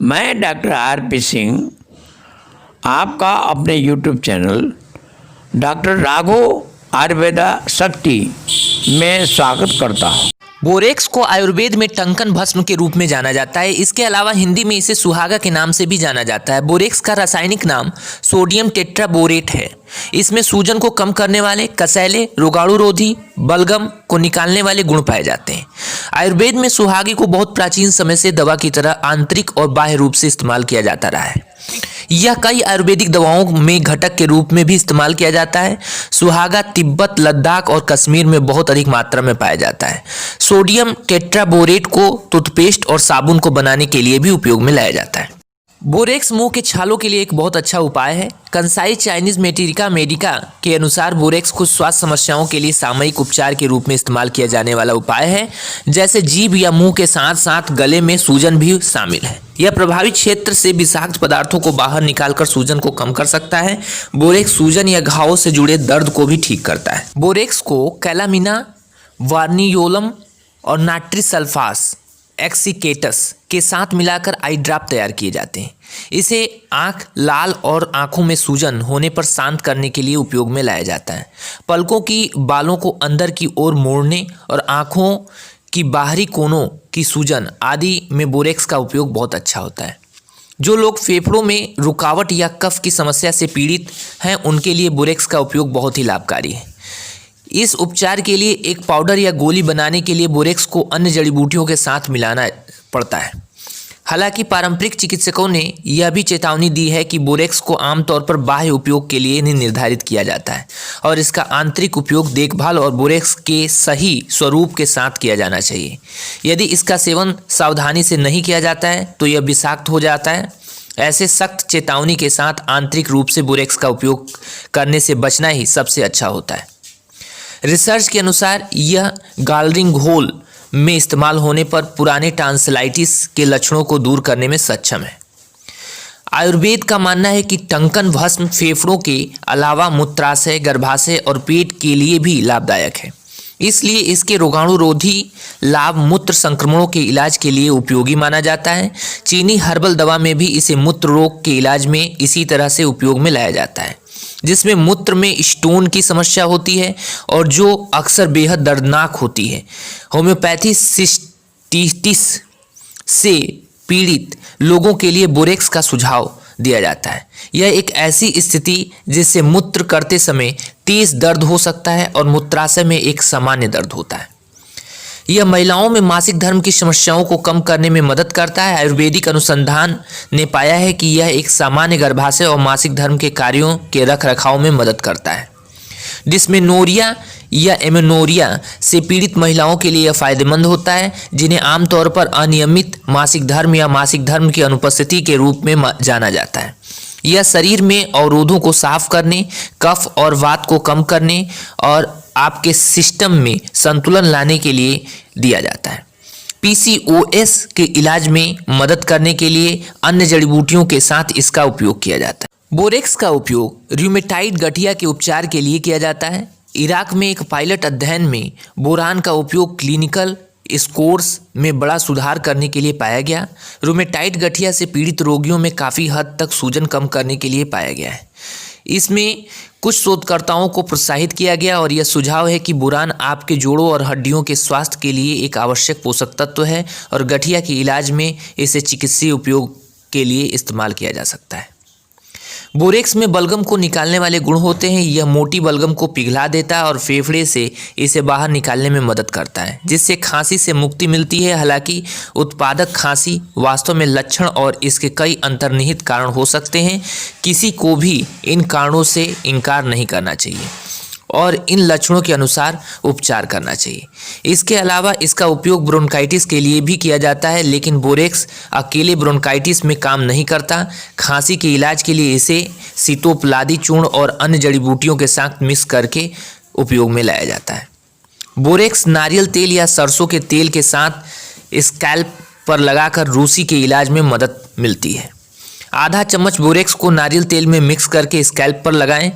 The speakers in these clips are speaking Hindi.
मैं डॉक्टर आर.पी. सिंह आपका अपने YouTube channel doctor Raghav Ayurveda शक्ति में स्वागत करता हूँ। बोरेक्स को आयुर्वेद में टंकन भस्म के रूप में जाना जाता है। इसके अलावा हिंदी में इसे सुहागा के नाम से भी जाना जाता है। बोरेक्स का रासायनिक नाम सोडियम टेट्राबोरेट है। इसमें सूजन को कम करने वाले, कसैले, रोगाणुरोधी, बलगम को निकालने वाले गुण पाए जाते हैं। आयुर्वेद में सुहागे को बहुत प्राचीन समय से दवा की तरह आंतरिक और बाह्य रूप से इस्तेमाल किया जाता रहा है। यह कई आयुर्वेदिक दवाओं में घटक के रूप में भी इस्तेमाल किया जाता है। सुहागा तिब्बत, लद्दाख और कश्मीर में बहुत अधिक मात्रा में पाया जाता है। सोडियम टेट्राबोरेट को टूथपेस्ट और साबुन को बनाने के लिए भी उपयोग में लाया जाता है। बोरेक्स मुंह के छालों के लिए एक बहुत अच्छा उपाय है। कंसाई चाइनीज मेटेरिका मेडिका के अनुसार बोरेक्स कुछ स्वास्थ्य समस्याओं के लिए सामयिक उपचार के रूप में इस्तेमाल किया जाने वाला उपाय है, जैसे जीभ या मुंह के साथ साथ गले में सूजन भी शामिल है। यह प्रभावित क्षेत्र से विषाक्त पदार्थों को बाहर निकालकर सूजन को कम कर सकता है। बोरेक्स सूजन या घावों से जुड़े दर्द को भी ठीक करता है। बोरेक्स को कैलामिना, वार्नियोलम और नाट्री सल्फास एक्सिकेटस के साथ मिलाकर आई ड्रॉप तैयार किए जाते हैं। इसे आंख, लाल और आंखों में सूजन होने पर शांत करने के लिए उपयोग में लाया जाता है। पलकों की बालों को अंदर की ओर मोड़ने और आंखों की बाहरी कोनों की सूजन आदि में बोरेक्स का उपयोग बहुत अच्छा होता है। जो लोग फेफड़ों में रुकावट या कफ की समस्या से पीड़ित हैं, उनके लिए बोरेक्स का उपयोग बहुत ही लाभकारी है। इस उपचार के लिए एक पाउडर या गोली बनाने के लिए बोरेक्स को अन्य जड़ी बूटियों के साथ मिलाना पड़ता है। हालांकि पारंपरिक चिकित्सकों ने यह भी चेतावनी दी है कि बोरेक्स को आमतौर पर बाह्य उपयोग के लिए नहीं निर्धारित किया जाता है और इसका आंतरिक उपयोग देखभाल और बोरेक्स के सही स्वरूप के साथ किया जाना चाहिए। यदि इसका सेवन सावधानी से नहीं किया जाता है तो यह विषाक्त हो जाता है। ऐसे सख्त चेतावनी के साथ आंतरिक रूप से बोरेक्स का उपयोग करने से बचना ही सबसे अच्छा होता है। रिसर्च के अनुसार यह गालरिंग होल में इस्तेमाल होने पर पुराने टांसलाइटिस के लक्षणों को दूर करने में सक्षम है। आयुर्वेद का मानना है कि टंकन भस्म फेफड़ों के अलावा मूत्राशय, गर्भाशय और पेट के लिए भी लाभदायक है। इसलिए इसके रोगाणुरोधी लाभ मूत्र संक्रमणों के इलाज के लिए उपयोगी माना जाता है। चीनी हर्बल दवा में भी इसे मूत्र रोग के इलाज में इसी तरह से उपयोग में लाया जाता है, जिसमें मूत्र में स्टोन की समस्या होती है और जो अक्सर बेहद दर्दनाक होती है। होम्योपैथी सिस्टिटिस से पीड़ित लोगों के लिए बोरेक्स का सुझाव दिया जाता है। यह एक ऐसी स्थिति जिससे मूत्र करते समय तेज दर्द हो सकता है और मूत्राशय में एक सामान्य दर्द होता है। यह महिलाओं में मासिक धर्म की समस्याओं को कम करने में मदद करता है। आयुर्वेदिक अनुसंधान ने पाया है कि यह एक सामान्य गर्भाशय और मासिक धर्म के कार्यों के रखरखाव में मदद करता है। डिस्मेनोरिया या एमेनोरिया से पीड़ित महिलाओं के लिए यह फायदेमंद होता है, जिन्हें आमतौर पर अनियमित मासिक धर्म या मासिक धर्म की अनुपस्थिति के रूप में जाना जाता है। यह शरीर में अवरोधों को साफ करने, कफ और वात को कम करने और आपके सिस्टम में संतुलन लाने के लिए दिया जाता है। पीसीओएस के इलाज में मदद करने के लिए अन्य जड़ी बूटियों के साथ इसका उपयोग किया जाता है। बोरेक्स का उपयोग रूमेटाइड गठिया के उपचार के लिए किया जाता है। इराक में एक पायलट अध्ययन में बोरान का उपयोग क्लिनिकल स्कोर्स में बड़ा सुधार करने के लिए पाया गया। रूमेटाइड गठिया से पीड़ित रोगियों में काफ़ी हद तक सूजन कम करने के लिए पाया गया है। इसमें कुछ शोधकर्ताओं को प्रोत्साहित किया गया और यह सुझाव है कि बोरान आपके जोड़ों और हड्डियों के स्वास्थ्य के लिए एक आवश्यक पोषक तत्व है और गठिया के इलाज में इसे चिकित्सीय उपयोग के लिए इस्तेमाल किया जा सकता है। बोरेक्स में बलगम को निकालने वाले गुण होते हैं। यह मोटी बलगम को पिघला देता है और फेफड़े से इसे बाहर निकालने में मदद करता है, जिससे खांसी से मुक्ति मिलती है। हालांकि उत्पादक खांसी वास्तव में लक्षण और इसके कई अंतर्निहित कारण हो सकते हैं। किसी को भी इन कारणों से इनकार नहीं करना चाहिए और इन लक्षणों के अनुसार उपचार करना चाहिए। इसके अलावा इसका उपयोग ब्रोंकाइटिस के लिए भी किया जाता है, लेकिन बोरेक्स अकेले ब्रोंकाइटिस में काम नहीं करता। खांसी के इलाज के लिए इसे सीतोपलादी चूर्ण और अन्य जड़ी बूटियों के साथ मिक्स करके उपयोग में लाया जाता है। बोरेक्स नारियल तेल या सरसों के तेल के साथ स्कैल्प पर लगाकर रूसी के इलाज में मदद मिलती है। आधा चम्मच बोरेक्स को नारियल तेल में मिक्स करके स्कैल्प पर लगाएं।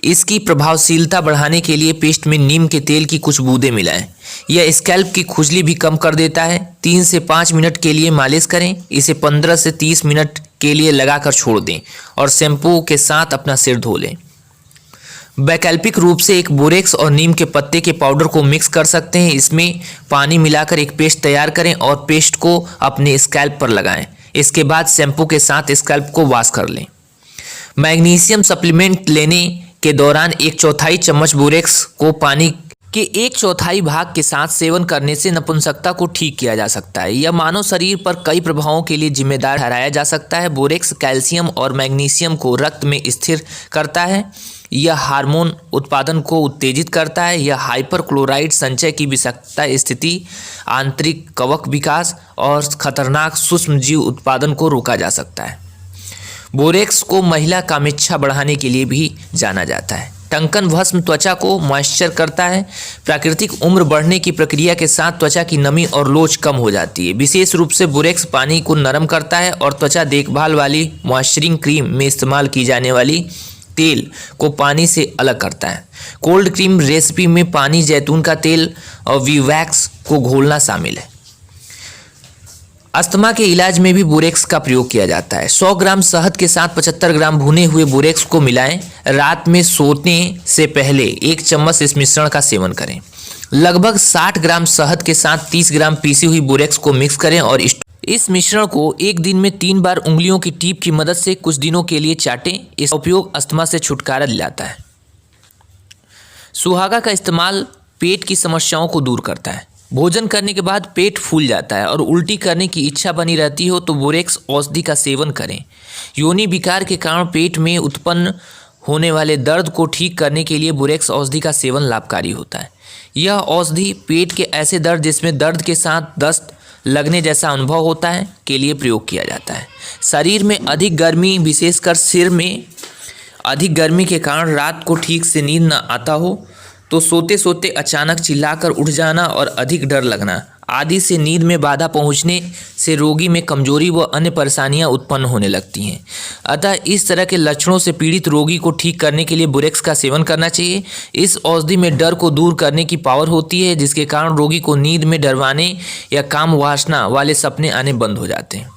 इसकी प्रभावशीलता बढ़ाने के लिए पेस्ट में नीम के तेल की कुछ बूंदें मिलाएं। यह स्कैल्प की खुजली भी कम कर देता है। 3 से 5 मिनट के लिए मालिश करें। इसे 15 से 30 मिनट के लिए लगाकर छोड़ दें और शैम्पू के साथ अपना सिर धो लें। वैकल्पिक रूप से एक बोरेक्स और नीम के पत्ते के पाउडर को मिक्स कर सकते हैं। इसमें पानी मिलाकर एक पेस्ट तैयार करें और पेस्ट को अपने स्कैल्प पर लगाएं। इसके बाद शैम्पू के साथ स्कैल्प को वॉश कर लें। मैग्नीशियम सप्लीमेंट लेने के दौरान 1/4 चम्मच बोरेक्स को पानी के 1/4 भाग के साथ सेवन करने से नपुंसकता को ठीक किया जा सकता है। यह मानव शरीर पर कई प्रभावों के लिए जिम्मेदार ठहराया जा सकता है। बोरेक्स कैल्शियम और मैग्नीशियम को रक्त में स्थिर करता है। यह हार्मोन उत्पादन को उत्तेजित करता है। यह हाइपरक्लोराइड संचय की विषाक्तता स्थिति, आंतरिक कवक विकास और खतरनाक सूक्ष्म जीव उत्पादन को रोका जा सकता है। बोरेक्स को महिला कामेच्छा बढ़ाने के लिए भी जाना जाता है। टंकन भस्म त्वचा को मॉइस्चर करता है। प्राकृतिक उम्र बढ़ने की प्रक्रिया के साथ त्वचा की नमी और लोच कम हो जाती है। विशेष रूप से बोरेक्स पानी को नरम करता है और त्वचा देखभाल वाली मॉइस्चरिंग क्रीम में इस्तेमाल की जाने वाली तेल को पानी से अलग करता है। कोल्ड क्रीम रेसिपी में पानी, जैतून का तेल और वीवैक्स को घोलना शामिल है। अस्थमा के इलाज में भी बोरेक्स का प्रयोग किया जाता है। 100 ग्राम शहद के साथ 75 ग्राम भुने हुए बोरेक्स को मिलाएं। रात में सोने से पहले 1 चम्मच इस मिश्रण का सेवन करें। लगभग 60 ग्राम शहद के साथ 30 ग्राम पीसी हुई बोरेक्स को मिक्स करें और इस मिश्रण को एक दिन में 3 बार उंगलियों की टीप की मदद से कुछ दिनों के लिए चाटें। इसका उपयोग अस्थमा से छुटकारा दिलाता है। सुहागा का इस्तेमाल पेट की समस्याओं को दूर करता है। भोजन करने के बाद पेट फूल जाता है और उल्टी करने की इच्छा बनी रहती हो तो बोरेक्स औषधि का सेवन करें। योनि विकार के कारण पेट में उत्पन्न होने वाले दर्द को ठीक करने के लिए बोरेक्स औषधि का सेवन लाभकारी होता है। यह औषधि पेट के ऐसे दर्द जिसमें दर्द के साथ दस्त लगने जैसा अनुभव होता है के लिए प्रयोग किया जाता है। शरीर में अधिक गर्मी, विशेषकर सिर में अधिक गर्मी के कारण रात को ठीक से नींद न आता हो तो सोते सोते अचानक चिल्लाकर उठ जाना और अधिक डर लगना आदि से नींद में बाधा पहुंचने से रोगी में कमजोरी व अन्य परेशानियां उत्पन्न होने लगती हैं। अतः इस तरह के लक्षणों से पीड़ित रोगी को ठीक करने के लिए बोरेक्स का सेवन करना चाहिए। इस औषधि में डर को दूर करने की पावर होती है, जिसके कारण रोगी को नींद में डरवाने या काम वासना वाले सपने आने बंद हो जाते हैं।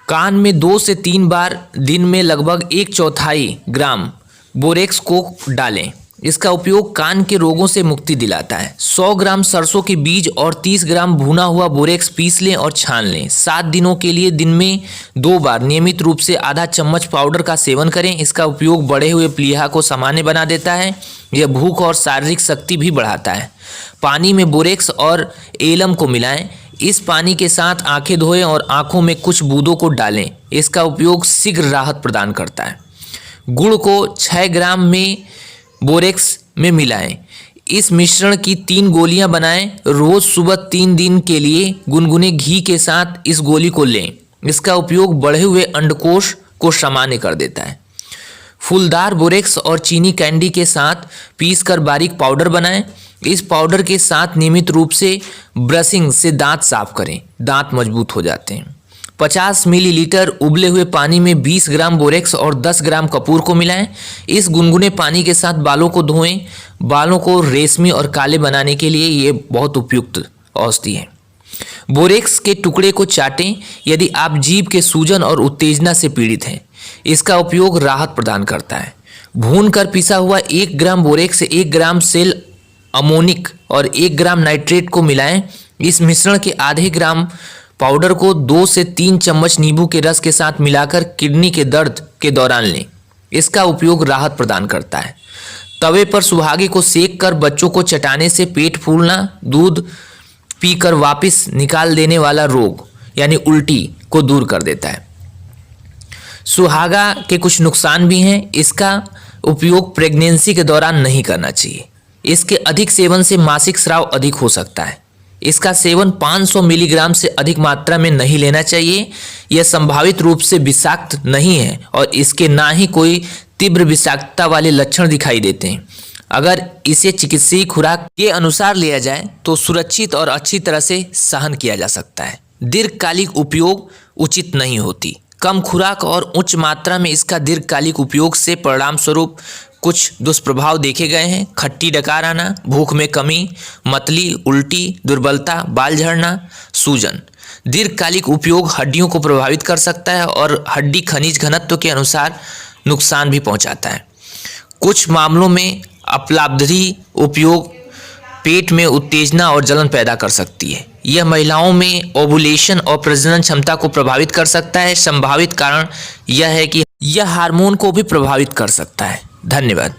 कान में 2 से 3 बार दिन में लगभग 1/4 ग्राम बोरेक्स को डालें। इसका उपयोग कान के रोगों से मुक्ति दिलाता है। 100 ग्राम सरसों के बीज और 30 ग्राम भुना हुआ बोरेक्स पीस लें और छान लें। 7 दिनों के लिए दिन में 2 बार नियमित रूप से आधा चम्मच पाउडर का सेवन करें। इसका उपयोग बढ़े हुए प्लीहा को सामान्य बना देता है। यह भूख और शारीरिक शक्ति भी बढ़ाता है। पानी में बोरेक्स और एलम को मिलाएं। इस पानी के साथ आंखें धोएं और आंखों में कुछ बूंदों को डालें। इसका उपयोग शीघ्र राहत प्रदान करता है। गुड़ को 6 ग्राम में बोरेक्स में मिलाएं। इस मिश्रण की 3 गोलियां बनाएं। रोज सुबह 3 दिन के लिए गुनगुने घी के साथ इस गोली को लें। इसका उपयोग बढ़े हुए अंडकोश को सामान्य कर देता है। फूलदार बोरेक्स और चीनी कैंडी के साथ पीसकर बारीक पाउडर बनाएं। इस पाउडर के साथ नियमित रूप से ब्रशिंग से दांत साफ करें। दांत मजबूत हो जाते हैं। 50 मिलीलीटर उबले हुए पानी में 20 ग्राम बोरेक्स और 10 ग्राम कपूर को मिलाएं। इस गुनगुने पानी के साथ बालों को धोएं। बालों को रेशमी और काले बनाने के लिए ये बहुत उपयुक्त औषधि है। बोरेक्स के टुकड़े को चाटें यदि आप जीभ के सूजन और उत्तेजना से पीड़ित हैं। इसका उपयोग राहत प्रदान करता है। भूनकर पिसा हुआ 1 ग्राम बोरेक्स 1 ग्राम सेल अमोनिक और 1 ग्राम नाइट्रेट को मिलाएं। इस मिश्रण के आधे ग्राम पाउडर को 2 से 3 चम्मच नींबू के रस के साथ मिलाकर किडनी के दर्द के दौरान लें। इसका उपयोग राहत प्रदान करता है। तवे पर सुहागे को सेक कर बच्चों को चटाने से पेट फूलना, दूध पीकर वापस निकाल देने वाला रोग यानी उल्टी को दूर कर देता है। सुहागा के कुछ नुकसान भी हैं। इसका उपयोग प्रेगनेंसी के दौरान नहीं करना चाहिए। इसके अधिक सेवन से मासिक स्राव अधिक हो सकता है। इसका सेवन 500 मिलीग्राम से अधिक मात्रा में नहीं लेना चाहिए। यह संभावित रूप से विषाक्त नहीं है और इसके ना ही कोई तीव्र विषाक्तता वाले लक्षण दिखाई देते हैं। अगर इसे चिकित्सीय खुराक के अनुसार लिया जाए तो सुरक्षित और अच्छी तरह से सहन किया जा सकता है। दीर्घकालिक उपयोग उचित नहीं होती। कम खुराक और उच्च मात्रा में इसका दीर्घकालिक उपयोग से परिणाम स्वरूप कुछ दुष्प्रभाव देखे गए हैं। खट्टी डकार आना, भूख में कमी, मतली, उल्टी, दुर्बलता, बाल झड़ना, सूजन। दीर्घकालिक उपयोग हड्डियों को प्रभावित कर सकता है और हड्डी खनिज घनत्व के अनुसार नुकसान भी पहुंचाता है। कुछ मामलों में अपलाब्धि उपयोग पेट में उत्तेजना और जलन पैदा कर सकती है। यह महिलाओं में ओवुलेशन और प्रजनन क्षमता को प्रभावित कर सकता है। संभावित कारण यह है कि यह हार्मोन को भी प्रभावित कर सकता है। धन्यवाद।